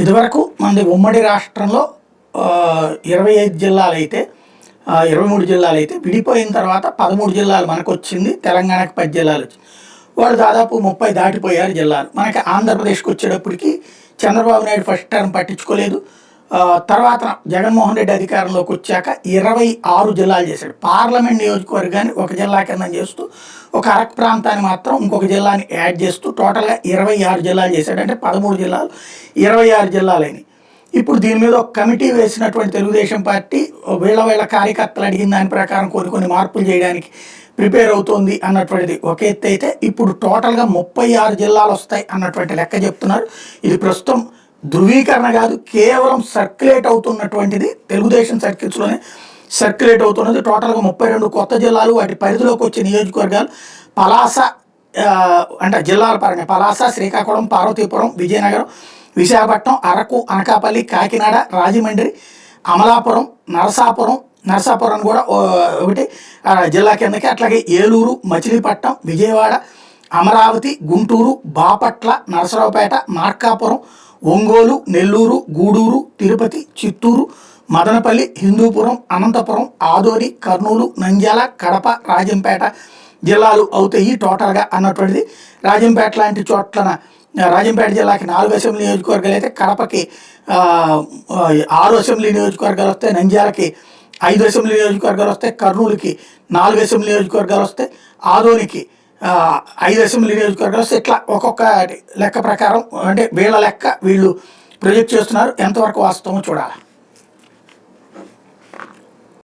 ఇదివరకు మనది ఉమ్మడి రాష్ట్రంలో 25 జిల్లాలైతే 23 జిల్లాలైతే విడిపోయిన తర్వాత 13 జిల్లాలు మనకొచ్చింది. తెలంగాణకి 10 జిల్లాలు వచ్చింది. వాళ్ళు దాదాపు 30 దాటిపోయారు జిల్లాలు. మనకి ఆంధ్రప్రదేశ్కి వచ్చేటప్పటికి చంద్రబాబు నాయుడు ఫస్ట్ టర్మ్ పట్టించుకోలేదు. తర్వాత జగన్మోహన్ రెడ్డి అధికారంలోకి వచ్చాక 26 జిల్లాలు చేశాడు. పార్లమెంట్ నియోజకవర్గాన్ని ఒక జిల్లా కింద చేస్తూ ఒక అరకు ప్రాంతాన్ని మాత్రం ఇంకొక జిల్లాని యాడ్ చేస్తూ టోటల్గా 26 జిల్లాలు చేశాడు. అంటే 13 జిల్లాలు 26 జిల్లాలైనవి. ఇప్పుడు దీని మీద ఒక కమిటీ వేసినటువంటి తెలుగుదేశం పార్టీ వీళ్ళ కార్యకర్తలు అడిగిన దాని ప్రకారం కొన్ని మార్పులు చేయడానికి ప్రిపేర్ అవుతోంది అన్నటువంటిది ఒక ఎత్తు అయితే, ఇప్పుడు టోటల్గా 36 జిల్లాలు వస్తాయి అన్నటువంటి లెక్క చెప్తున్నారు. ఇది ప్రస్తుతం ధృవీకరణ కాదు, కేవలం సర్క్యులేట్ అవుతున్నటువంటిది. తెలుగుదేశం సర్కిల్స్లోనే సర్క్యులేట్ అవుతున్నది. టోటల్గా 32 కొత్త జిల్లాలు, వాటి పరిధిలోకి వచ్చే నియోజకవర్గాలు పలాస, అంటే జిల్లాల పరంగా పలాస, శ్రీకాకుళం, పార్వతీపురం, విజయనగరం, విశాఖపట్నం, అరకు, అనకాపల్లి, కాకినాడ, రాజమండ్రి, అమలాపురం, నరసాపురం కూడా ఒకటి జిల్లా కిందకి, అట్లాగే ఏలూరు, మచిలీపట్నం, విజయవాడ, అమరావతి, గుంటూరు, బాపట్ల, నరసరావుపేట, మార్కాపురం, ఒంగోలు, నెల్లూరు, గూడూరు, తిరుపతి, చిత్తూరు, మదనపల్లి, హిందూపురం, అనంతపురం, ఆదోని, కర్నూలు, నంద్యాల, కడప, రాజంపేట జిల్లాలు అవుతాయి టోటల్గా అన్నటువంటిది. రాజంపేట లాంటి చోట్లన రాజంపేట జిల్లాకి 4 అసెంబ్లీ నియోజకవర్గాలు అయితే, కడపకి 6 అసెంబ్లీ నియోజకవర్గాలు వస్తాయి, నంద్యాలకి 5 అసెంబ్లీ నియోజకవర్గాలు వస్తాయి, కర్నూలుకి 4 అసెంబ్లీ నియోజకవర్గాలు వస్తాయి, ఆదోనికి 5 అసెంబ్లీ నియోజకవర్గాలు వస్తాయి. ఇట్లా ఒక్కొక్క లెక్క ప్రకారం, అంటే వీళ్ళ లెక్క వీళ్ళు ప్రొజెక్ట్ చేస్తున్నారు. ఎంతవరకు వాస్తవమో చూడాలి.